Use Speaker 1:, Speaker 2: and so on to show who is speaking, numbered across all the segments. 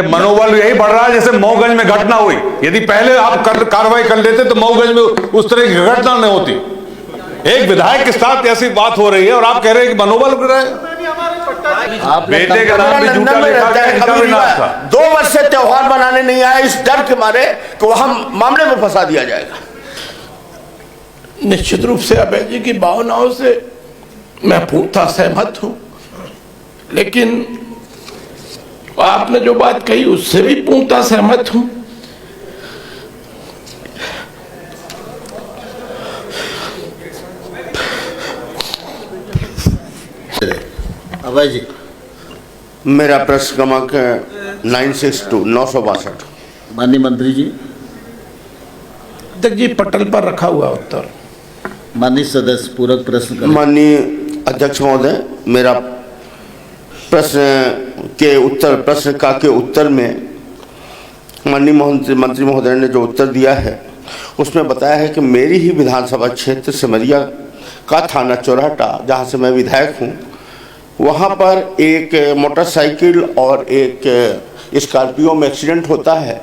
Speaker 1: मनोबल यही बढ़ रहा है जैसे मऊगंज में घटना हुई। यदि पहले आप कार्रवाई कर लेते तो मऊगंज में उस तरह की घटना नहीं होती। एक विधायक के साथ ऐसी बात हो रही है और आप कह रहे हैं कि मनोबल गिर रहा है। बेटे का नाम भी झूठा लिखा गया, इनका भी नाम था।
Speaker 2: 2 वर्ष से त्योहार मनाने नहीं आया इस डर के मारे कि वहां मामले में फंसा दिया जाएगा।
Speaker 3: निश्चित रूप से अभय जी की भावनाओं से मैं पूर्णतः सहमत हूं, लेकिन आपने जो बात कही उससे भी पूर्णतः सहमत हूं।
Speaker 4: अभय जी,
Speaker 2: मेरा प्रश्न क्रमांक 962।
Speaker 4: माननीय मंत्री जी।
Speaker 3: अध्यक्ष जी, पटल पर रखा हुआ उत्तर।
Speaker 4: माननीय सदस्य पूरक प्रश्न करें।
Speaker 2: माननीय अध्यक्ष महोदय, मेरा प्रश्न के उत्तर में माननीय मंत्री महोदय ने जो उत्तर दिया है उसमें बताया है कि मेरी ही विधानसभा क्षेत्र सिमरिया का थाना चौराटा, जहां से मैं विधायक हूं, वहां पर एक मोटरसाइकिल और एक स्कॉर्पियो में एक्सीडेंट होता है।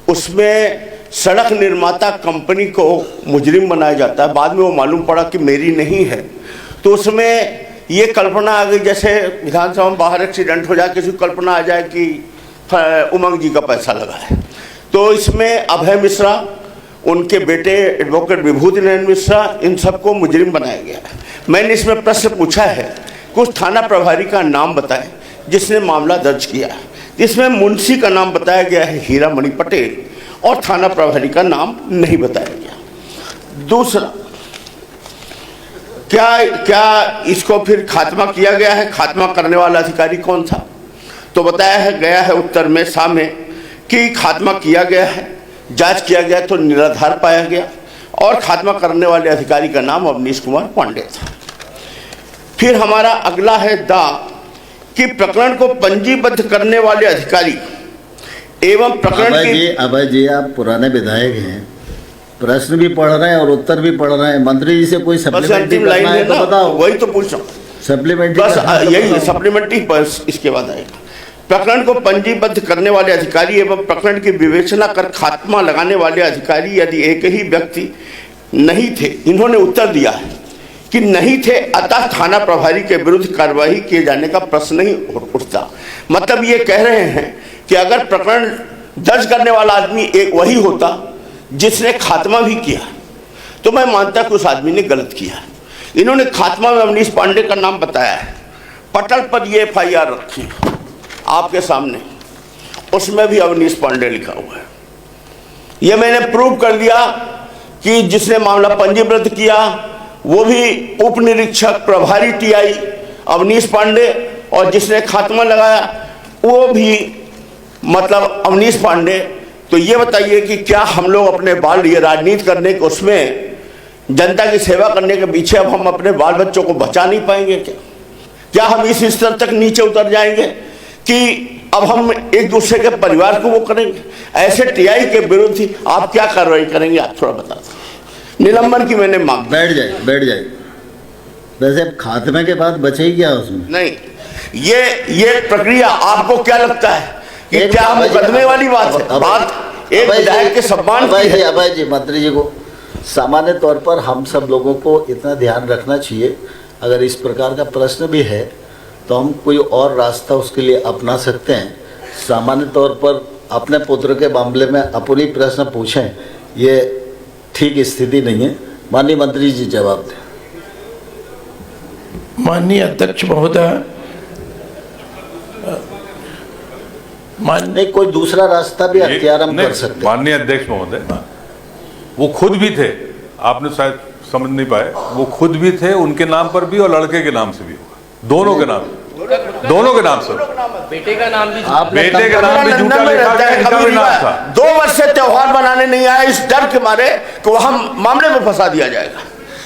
Speaker 2: उसमें सड़क निर्माता कंपनी को मुजरिम बनाया जाता है। बाद में वो मालूम पड़ा कि मेरी नहीं है। तो उसमें ये कल्पना आ गई जैसे विधानसभा में बाहर एक्सीडेंट हो जाए, किसी को कल्पना आ जाए कि उमंग जी का पैसा लगा है। तो इसमें अभय मिश्रा, उनके बेटे एडवोकेट विभूति नारायण मिश्रा, इन सबको मुजरिम बनाया गया है। मैंने इसमें प्रश्न पूछा है, कुछ थाना प्रभारी का नाम बताएं जिसने मामला दर्ज किया है। इसमें मुंशी का नाम बताया गया है हीरामणि पटेल, और थाना प्रभारी का नाम नहीं बताया गया। दूसरा, क्या इसको फिर खात्मा किया गया है? खात्मा करने वाला अधिकारी कौन था? तो बताया गया है उत्तर में सामने कि खात्मा किया गया है, जांच किया गया तो निराधार पाया गया, और खात्मा करने वाले अधिकारी का नाम अवनीश कुमार पांडे था। फिर हमारा अगला है कि प्रकरण को पंजीबद्ध करने वाले अधिकारी एवं प्रकरण
Speaker 4: अभय जी, आप पुराने विधायक हैं, प्रश्न भी पढ़ रहे हैं और उत्तर भी पढ़ रहे हैं। मंत्री जी से कोई सप्लीमेंट्री करना है तो बताओ।
Speaker 2: वही तो पूछ रहा हूँ,
Speaker 4: सप्लीमेंट्री
Speaker 2: बस यही सप्लीमेंट्री, बस इसके बाद आएगा। प्रकरण को पंजीबद्ध करने वाले अधिकारी एवं प्रकरण की विवेचना कर खात्मा लगाने वाले अधिकारी यदि एक ही व्यक्ति नहीं थे, इन्होंने उत्तर दिया है कि नहीं थे, अतः थाना प्रभारी के विरुद्ध कार्रवाई किए जाने का प्रश्न नहीं उठता। मतलब ये कह रहे हैं कि अगर प्रकरण दर्ज करने वाला आदमी एक वही होता जिसने खात्मा भी किया, तो मैं मानता कि उस आदमी ने गलत किया। इन्होंने खात्मा में अवनीश पांडे का नाम बताया है, पटल पर ये FIR रखी आपके सामने, उसमें भी अवनीश पांडे लिखा हुआ है। ये मैंने प्रूव कर दिया कि जिसने मामला पंजीबद्ध किया वो भी उप निरीक्षक प्रभारी TI अवनीश पांडे, और जिसने खात्मा लगाया वो भी मतलब अवनीश पांडे। तो ये बताइए कि क्या हम लोग अपने ये राजनीति करने के उसमें जनता की सेवा करने के पीछे अब हम अपने बाल बच्चों को बचा नहीं पाएंगे? क्या हम इस स्तर तक नीचे उतर जाएंगे कि अब हम एक दूसरे के परिवार को वो करेंगे? ऐसे TI के विरुद्ध ही आप क्या कार्रवाई करेंगे, आप थोड़ा बता दें। निलंबन की मैंने मांग।
Speaker 4: बैठ जाए। वैसे खात्मे के बाद बचे ही क्या उसमें? नहीं,
Speaker 2: ये प्रक्रिया आपको क्या लगता है कि क्या मुकदमे वाली बात है? बात एक विधायक के सम्मान की है।
Speaker 4: अभय जी, मंत्री जी को सामान्य तौर पर हम सब लोगों को इतना ध्यान रखना चाहिए, अगर इस प्रकार का प्रश्न भी है तो हम कोई और रास्ता उसके लिए अपना सकते हैं। सामान्य तौर पर अपने पुत्र के मामले में अपनी प्रश्न पूछें, ये ठीक स्थिति नहीं है। माननीय मंत्री जी जवाब दें।
Speaker 3: माननीय अध्यक्ष महोदय,
Speaker 4: नहीं, कोई दूसरा रास्ता भी अख्तियार हम कर सकते हैं।
Speaker 1: माननीय अध्यक्ष महोदय, वो खुद भी थे, आपने शायद समझ नहीं पाए, वो खुद भी थे, उनके नाम पर भी और लड़के के नाम से भी हुआ, दोनों के नाम से।
Speaker 5: बेटे का नाम भी
Speaker 1: झूठा लिखा गया, इनका भी नाम था।
Speaker 2: 2 वर्ष से त्योहार मनाने नहीं आया इस डर के मारे कि वहां मामले में फंसा दिया जाएगा।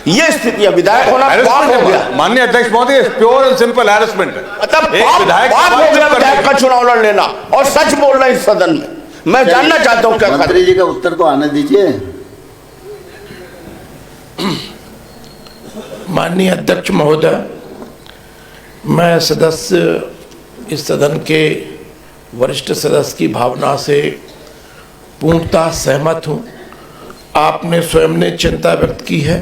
Speaker 2: ये स्थिति विधायक होना पाप हो गया।
Speaker 1: माननीय अध्यक्ष महोदय, प्योर एंड सिंपल हैरेसमेंट है।
Speaker 2: विधायक का चुनाव लड़ लेना और सच बोलना इस सदन में। मैं जानना चाहता हूँ क्या
Speaker 4: मंत्री जी का उत्तर तो आने दीजिए।
Speaker 3: माननीय अध्यक्ष महोदय, मैं सदस्य इस सदन के वरिष्ठ सदस्य की भावना से पूर्णतः सहमत हूं। आपने स्वयं ने चिंता व्यक्त की है।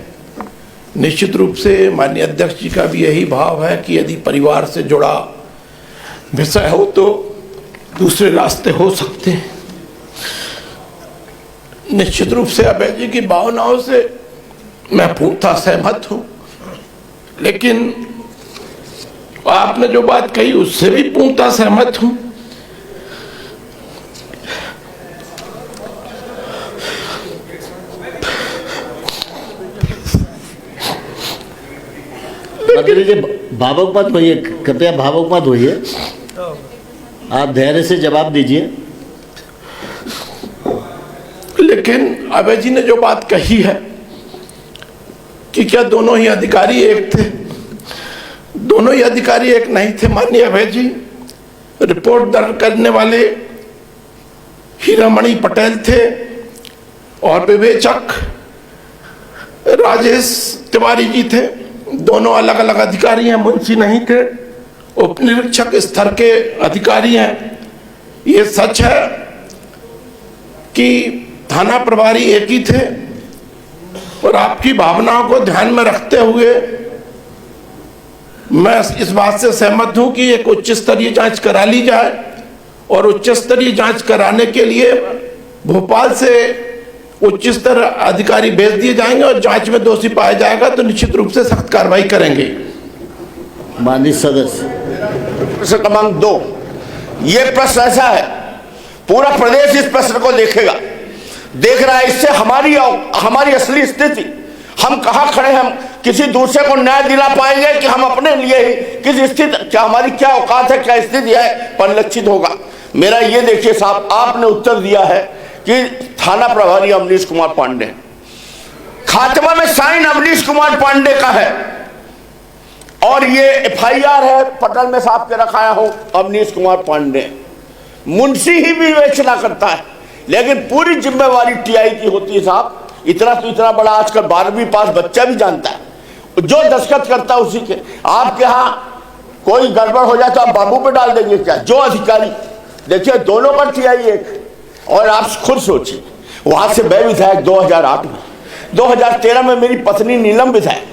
Speaker 3: निश्चित रूप से माननीय अध्यक्ष जी का भी यही भाव है कि यदि परिवार से जुड़ा विषय हो तो दूसरे रास्ते हो सकते हैं। निश्चित रूप से अभय जी की भावनाओं से मैं पूर्णतः सहमत हूं, लेकिन आपने जो बात कही उससे भी पूर्णतः सहमत हूं।
Speaker 4: मंत्री जी भावुक मत होइए, कृपया भावुक मत होइए, आप धैर्य से जवाब दीजिए।
Speaker 3: लेकिन अभय जी ने जो बात कही है कि क्या दोनों ही अधिकारी एक थे, दोनों ही अधिकारी एक नहीं थे। माननीय अभय जी, रिपोर्ट दर्ज करने वाले हीरामणि पटेल थे और विवेचक राजेश तिवारी जी थे। दोनों अलग अलग अधिकारी हैं, मुंशी नहीं थे, उप निरीक्षक स्तर के अधिकारी हैं। ये सच है कि थाना प्रभारी एक ही थे और आपकी भावनाओं को ध्यान में रखते हुए मैं इस बात से सहमत हूं कि एक उच्च स्तरीय जांच करा ली जाए और उच्च स्तरीय जांच कराने के लिए भोपाल से उच्च स्तर अधिकारी भेज दिए जाएंगे और जांच में दोषी पाया जाएगा तो निश्चित रूप से सख्त कार्रवाई करेंगे।
Speaker 4: माननीय सदस्य
Speaker 2: प्रश्न क्रमांक 2, ये प्रश्न ऐसा है, पूरा प्रदेश इस प्रश्न को देखेगा, देख रहा है। इससे हमारी असली स्थिति, हम कहां खड़े हैं, हम किसी दूसरे को न्याय दिला पाएंगे कि हम अपने लिए ही किस स्थिति, क्या हमारी क्या औकात है, क्या स्थिति है, परिलक्षित होगा। मेरा ये देखिए साहब, आपने उत्तर दिया है कि थाना प्रभारी अवनीश कुमार पांडे, खात्मा में साइन अवनीश कुमार पांडे का है और ये एफआईआर है पटल में साहब के रखाया हो अवनीश कुमार पांडे। मुंशी ही विवेचना करता है, लेकिन पूरी जिम्मेवारी टीआई की होती है साहब। इतना तो इतना बड़ा आजकल 12वीं पास बच्चा भी जानता है, जो दस्तखत करता है उसी के। आपके यहाँ कोई गड़बड़ हो जाए तो आप बाबू पे डाल देंगे क्या? जो अधिकारी, देखिए दोनों पर टीआई एक। और आप खुद सोचिए, वहां से मैं विधायक 2008 में, 2013 में मेरी पत्नी नीलम विधायक,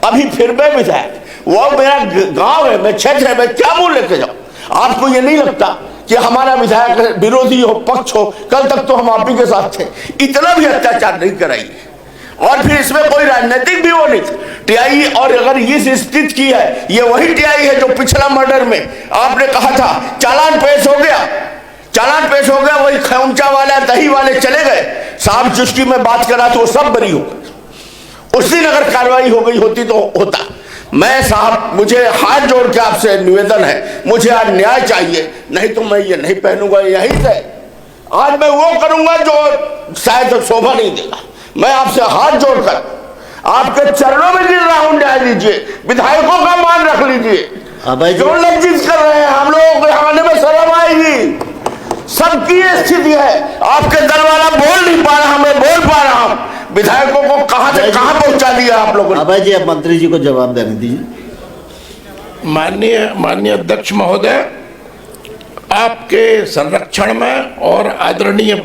Speaker 2: अभी फिर मैं विधायक, वो मेरा गांव है, मैं क्षेत्र है, मैं क्या मुंह लेके जाऊं? आपको ये नहीं लगता कि हमारा विधायक विरोधी हो, पक्ष हो? कल तक तो हम आप ही के साथ थे, इतना भी अत्याचार नहीं कराई। और फिर इसमें कोई राजनीतिक भी वो नहीं टीआई। और अगर इस स्थिति की है, ये वही टीआई है जो पिछला मर्डर में आपने कहा था चालान पेश हो गया, चालान पेश हो गया, वही खौंचा वाला दही वाले चले गए साहब, जिसकी मैं बात कर रहा था वो सब बरी हो गए। उस दिन अगर कार्रवाई हो गई होती तो होता। मैं साहब, मुझे हाथ जोड़ के आपसे निवेदन है, मुझे आज न्याय चाहिए, नहीं तो मैं ये नहीं पहनूंगा यहीं से। आज मैं वो करूंगा जो शायद शोभा नहीं देगा। मैं आपसे हाथ जोड़कर आपके चरणों में गिर रहा हूं, न्याय दीजिए, विधायकों का मान रख लीजिए। जो लज्जित कर रहे हैं, हम लोगों के आने में शर्म आएगी। सबकी स्थिति है, आपके दल वाला बोल नहीं पा रहा, मैं बोल पा रहा हूं। विधायकों को कहां से कहां पहुंचा दिया आप लोगों ने।
Speaker 4: अभय जी, आप मंत्री जी को जवाब देने दीजिए।
Speaker 3: माननीय अध्यक्ष महोदय, आपके संरक्षण में और आदरणीय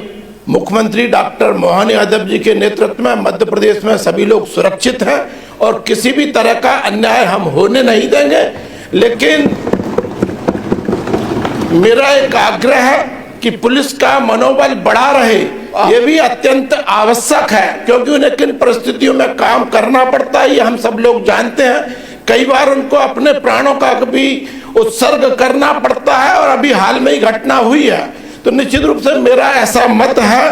Speaker 3: मुख्यमंत्री डॉक्टर मोहन यादव जी के नेतृत्व में मध्य प्रदेश में सभी लोग सुरक्षित हैं और किसी भी तरह का अन्याय हम होने नहीं देंगे। लेकिन मेरा एक आग्रह है कि पुलिस का मनोबल बढ़ा रहे, ये भी अत्यंत आवश्यक है, क्योंकि उन्हें किन परिस्थितियों में काम करना पड़ता है ये हम सब लोग जानते हैं। कई बार उनको अपने प्राणों का भी उत्सर्ग करना पड़ता है और अभी हाल में ही घटना हुई है। तो निश्चित रूप से मेरा ऐसा मत है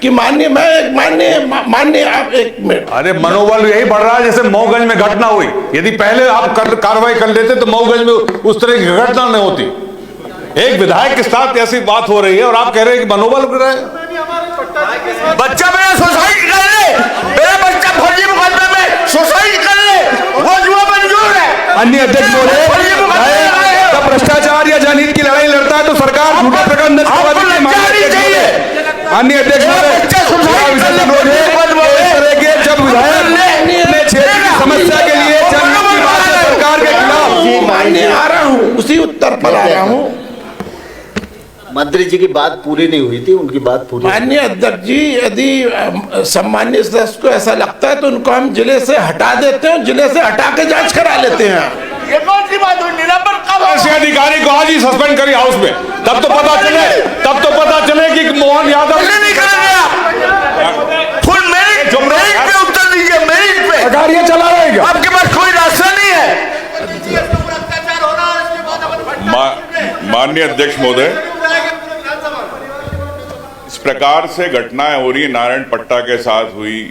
Speaker 3: कि माननीय आप एक मिनट,
Speaker 1: अरे मनोबल यही बढ़ रहा है जैसे मऊगंज में घटना हुई। यदि पहले आप कार्रवाई कर लेते तो मऊगंज में उस तरह की घटना नहीं होती। एक विधायक के साथ ऐसी बात हो रही है और आप कह रहे हैं कि मनोबल गिर रहा है।
Speaker 2: बच्चा मेरा सुसाइड कर ले, मेरा बच्चा फर्जी मुकदमे में सुसाइड कर ले, वो जुआ मंजूर है।
Speaker 5: अन्य अध्यक्ष बोले जब भ्रष्टाचार या जनहित की लड़ाई लड़ता है तो सरकार झूठे प्रकरण चाहिए। अन्य अध्यक्ष जब विधायक अपने क्षेत्र की समस्या के लिए जनहित की बात है सरकार के खिलाफ,
Speaker 3: आ रहा हूँ उसी उत्तर पर आ रहा हूँ।
Speaker 4: मंत्री जी की बात पूरी नहीं हुई थी, उनकी बात पूरी।
Speaker 3: माननीय अध्यक्ष जी, यदि सम्मान्य सदस्य को ऐसा लगता है तो उनको हम जिले से हटा देते हैं, जिले से हटा के जांच करा लेते हैं।
Speaker 2: ये कौन सी बात हुई? निलंबन कब?
Speaker 1: ऐसे अधिकारी को आज ही सस्पेंड करिए हाउस में, तब तो पता चले कि मोहन यादव
Speaker 2: नहीं करेंगे। फुल मेरिट पे उत्तर दीजिए, मेरिट पे।
Speaker 5: गाड़ियां चला रहे हैं क्या?
Speaker 2: आपके पास कोई रास्ता नहीं है।
Speaker 1: माननीय अध्यक्ष महोदय, इस प्रकार से घटनाएं हो रही है, नारायण पट्टा के साथ हुई,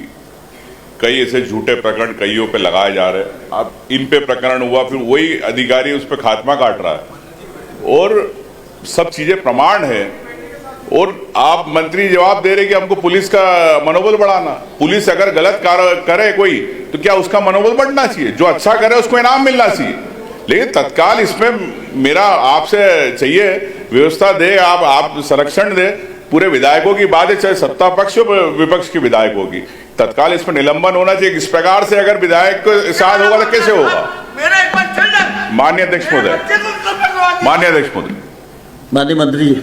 Speaker 1: कई ऐसे झूठे प्रकरण कईयों पे लगाए जा रहे हैं। अब इन पे प्रकरण हुआ, फिर वही अधिकारी उस पे खात्मा काट रहा है और सब चीजें प्रमाण है। और आप मंत्री जवाब दे रहे कि हमको पुलिस का मनोबल बढ़ाना। पुलिस अगर गलत कार्य करे कोई तो क्या उसका मनोबल बढ़ना चाहिए? जो अच्छा करे उसको इनाम मिलना चाहिए। लेकिन तत्काल इसमें मेरा आपसे चाहिए व्यवस्था दे, आप संरक्षण दे। पूरे विधायकों की बात है, चाहे सत्ता पक्ष हो विपक्ष के विधायकों की, तत्काल इसमें निलंबन होना चाहिए। इस प्रकार से अगर विधायक के साथ होगा तो कैसे होगा? माननीय अध्यक्ष महोदय, माननीय अध्यक्ष महोदय,
Speaker 4: माननीय मंत्री जी।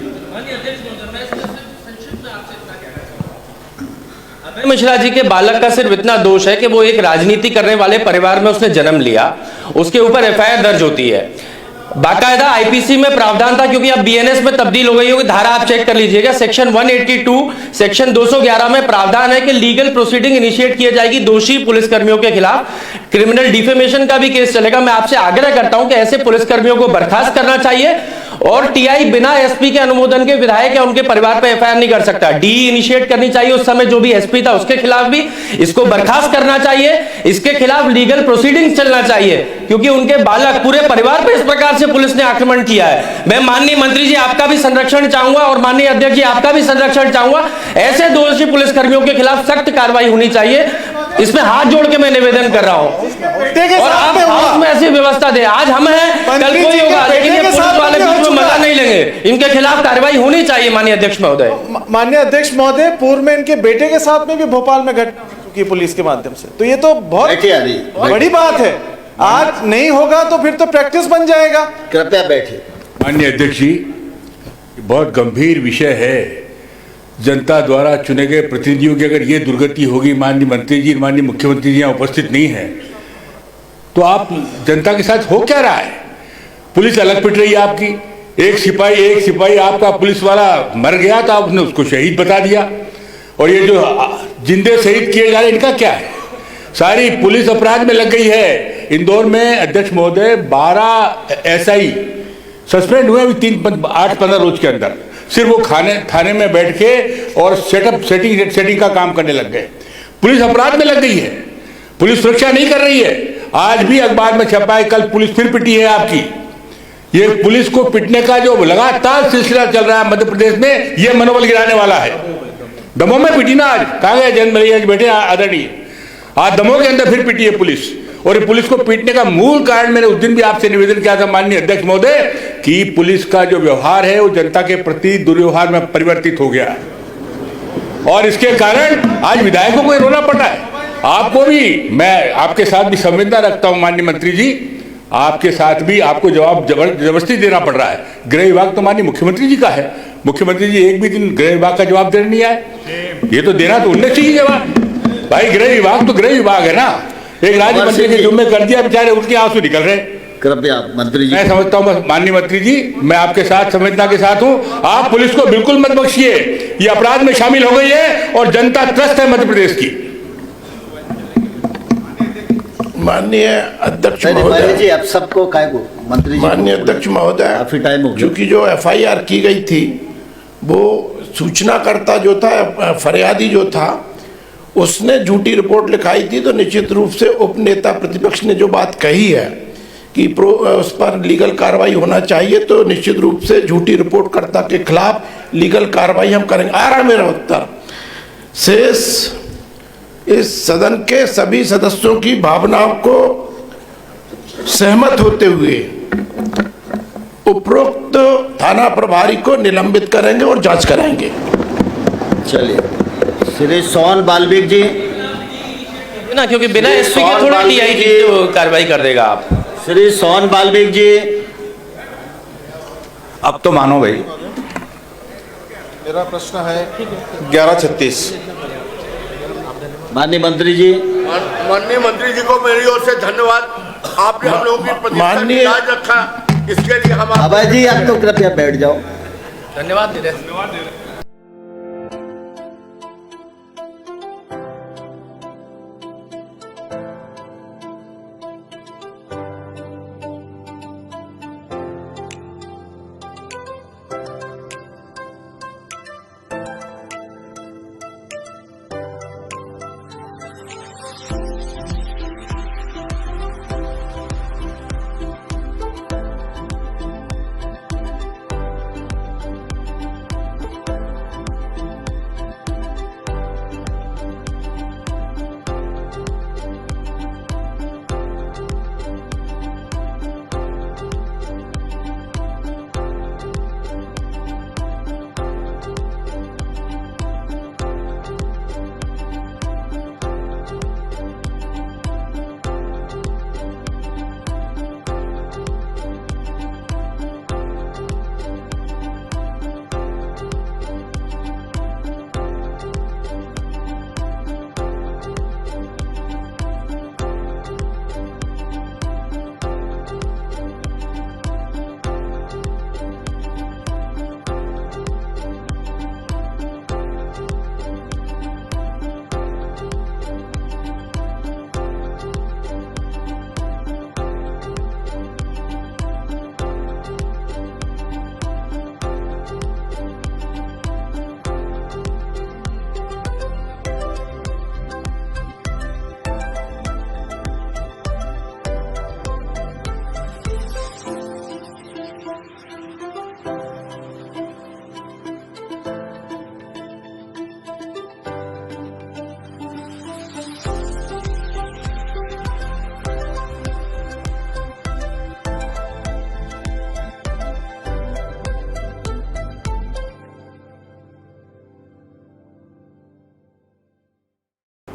Speaker 6: अभय मिश्रा जी के बालक का सिर्फ इतना दोष है कि वो एक राजनीति करने वाले परिवार में उसने जन्म लिया, उसके ऊपर एफआईआर दर्ज होती है। बाकायदा आईपीसी में प्रावधान था, क्योंकि अब बीएनएस में तब्दील हो गई होगी, धारा आप चेक कर लीजिएगा, सेक्शन 182 सेक्शन 211 में प्रावधान है कि लीगल प्रोसीडिंग इनिशिएट की जाएगी दोषी पुलिसकर्मियों के खिलाफ। क्रिमिनल डिफेमेशन का भी केस चलेगा। मैं आपसे आग्रह करता हूं कि ऐसे पुलिसकर्मियों को बर्खास्त करना चाहिए और टीआई बिना एसपी के अनुमोदन के विधायक या उनके परिवार पर एफआईआर नहीं कर सकता। डी इनिशिएट करनी चाहिए, उस समय जो भी एसपी था उसके खिलाफ भी इसको बर्खास्त करना चाहिए। इसके खिलाफ लीगल प्रोसीडिंग चलना चाहिए, क्योंकि उनके बालक, पूरे परिवार पर इस प्रकार से पुलिस ने आक्रमण किया है। मैं माननीय मंत्री जी आपका भी संरक्षण चाहूंगा और माननीय अध्यक्ष जी आपका भी संरक्षण चाहूंगा। ऐसे दोषी पुलिसकर्मियों के खिलाफ सख्त कार्रवाई होनी चाहिए। इसमें हाथ जोड़ के मैं निवेदन कर रहा हूं और आप हाउस में ऐसी व्यवस्था दे। आज हम हैं, कल कोई होगा, लेकिन ये पुलिस वाले बीच में मजा नहीं लेंगे। इनके खिलाफ कार्रवाई होनी चाहिए। माननीय अध्यक्ष महोदय,
Speaker 7: माननीय अध्यक्ष महोदय, पूर्व में इनके बेटे के साथ में भी भोपाल में घटना हो चुकी पुलिस के माध्यम से, तो ये तो बहुत बड़ी बात है। आज नहीं होगा तो फिर तो प्रैक्टिस बन जाएगा।
Speaker 4: कृपया बैठिए।
Speaker 8: माननीय अध्यक्ष जी, बहुत गंभीर विषय है। जनता द्वारा चुने गए प्रतिनिधियों की अगर ये दुर्गति होगी, माननीय मंत्री जी, माननीय मुख्यमंत्री जी यहाँ उपस्थित नहीं है, तो आप जनता के साथ हो क्या रहा है? पुलिस अलग पिट रही है आपकी। एक सिपाही आपका पुलिस वाला मर गया तो आपने उसको शहीद बता दिया, और ये जो जिंदे शहीद किए जा रहे हैं इनका क्या है? सारी पुलिस अपराध में लग गई है। इंदौर में अध्यक्ष महोदय 12 एसआई सस्पेंड हुए अभी 8-15 रोज के अंदर, सिर्फ वो थाने में बैठ के और सेटिंग का काम करने लग गए। पुलिस अपराध में लग गई है, पुलिस सुरक्षा नहीं कर रही है। आज भी अखबार में छपा है, कल पुलिस फिर पिटी है आपकी। ये पुलिस को पिटने का जो लगातार सिलसिला चल रहा है मध्य प्रदेश में, ये मनोबल गिराने वाला है। दमोह में पिटी ना, आज कहा गया जन्म आज बैठे आदरणीय, आज दमोह के अंदर फिर पिटी है पुलिस। और ये पुलिस को पीटने का मूल कारण मैंने उस दिन भी आपसे निवेदन किया था माननीय अध्यक्ष महोदय, कि पुलिस का जो व्यवहार है वो जनता के प्रति दुर्व्यवहार में परिवर्तित हो गया है, और इसके कारण आज विधायकों को रोना पड़ रहा है। आपको भी, मैं आपके साथ भी संवेदना रखता हूं माननीय मंत्री जी, आपके साथ भी आपको जवाब जबरदस्ती देना पड़ रहा है। गृह विभाग तो माननीय मुख्यमंत्री जी का है, मुख्यमंत्री जी एक भी दिन गृह विभाग का जवाब देने नहीं आए। ये तो देना तो उन्हें चाहिए जवाब। भाई गृह विभाग तो गृह विभाग है ना, एक राज्य मंत्री के जुम्मे कर दिया, बेचारे उनके आंसू निकल रहे।
Speaker 4: कृपया मंत्री जी,
Speaker 8: मैं समझता हूं माननीय मंत्री जी, मैं आपके साथ संवेदना के साथ हूं। आप पुलिस को बिल्कुल मत बख्शिए, ये अपराध में शामिल हो गई है और जनता त्रस्त है मध्य प्रदेश की।
Speaker 3: माननीय अध्यक्ष महोदय
Speaker 4: जी, आप सबको काय को मंत्री जी,
Speaker 3: माननीय अध्यक्ष महोदय,
Speaker 4: काफी टाइम हो गया।
Speaker 3: चूंकि जो एफआईआर की गई थी वो सूचनाकर्ता जो था, फरियादी जो था, उसने झूठी रिपोर्ट लिखाई थी। तो निश्चित रूप से उपनेता प्रतिपक्ष ने जो बात कही है कि उस पर लीगल कार्रवाई होना चाहिए, तो निश्चित रूप से झूठी रिपोर्टकर्ता के खिलाफ लीगल कार्रवाई हम करेंगे। आ रहा मेरा उत्तर। शेष इस सदन के सभी सदस्यों की भावनाओं को सहमत होते हुए उपरोक्त थाना प्रभारी को निलंबित करेंगे और जांच कराएंगे।
Speaker 4: चलिए, श्री सोहन बाल्मीकि जी
Speaker 6: ना, क्योंकि बिना एसपी के थोड़ा टीआई की तो कार्रवाई कर देगा आप।
Speaker 4: श्री सोहन बाल्मीकि जी,
Speaker 5: अब तो मानो भाई,
Speaker 7: मेरा प्रश्न है 1136।
Speaker 4: माननीय मंत्री जी,
Speaker 2: माननीय मंत्री जी को मेरी ओर से धन्यवाद। आपने हम लोगों की प्रतिष्ठा की
Speaker 3: माननीय-
Speaker 2: लाज रखा, इसके लिए हम
Speaker 4: अभय जी आप तो कृपया बैठ जाओ।
Speaker 6: धन्यवाद दे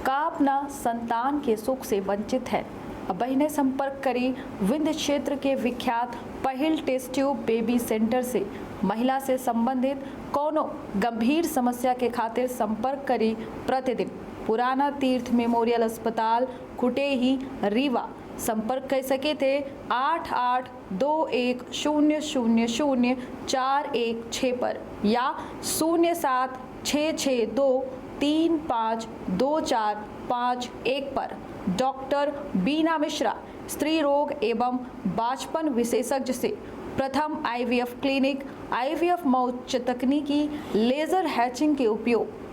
Speaker 9: का अपना संतान के सुख से वंचित है। अभय ने संपर्क करी विंध्य क्षेत्र के विख्यात पहिल टेस्ट ट्यूब बेबी सेंटर से। महिला से संबंधित कोनो गंभीर समस्या के खातिर संपर्क करी प्रतिदिन पुराना तीर्थ मेमोरियल अस्पताल कुटेही रीवा। संपर्क कर सके थे 8821000416 पर या 076623524551 पर। डॉक्टर बीना मिश्रा स्त्री रोग एवं बाचपन विशेषज्ञ से प्रथम IVF क्लिनिक, IVF मौच तकनीकी, लेजर हैचिंग के उपयोग,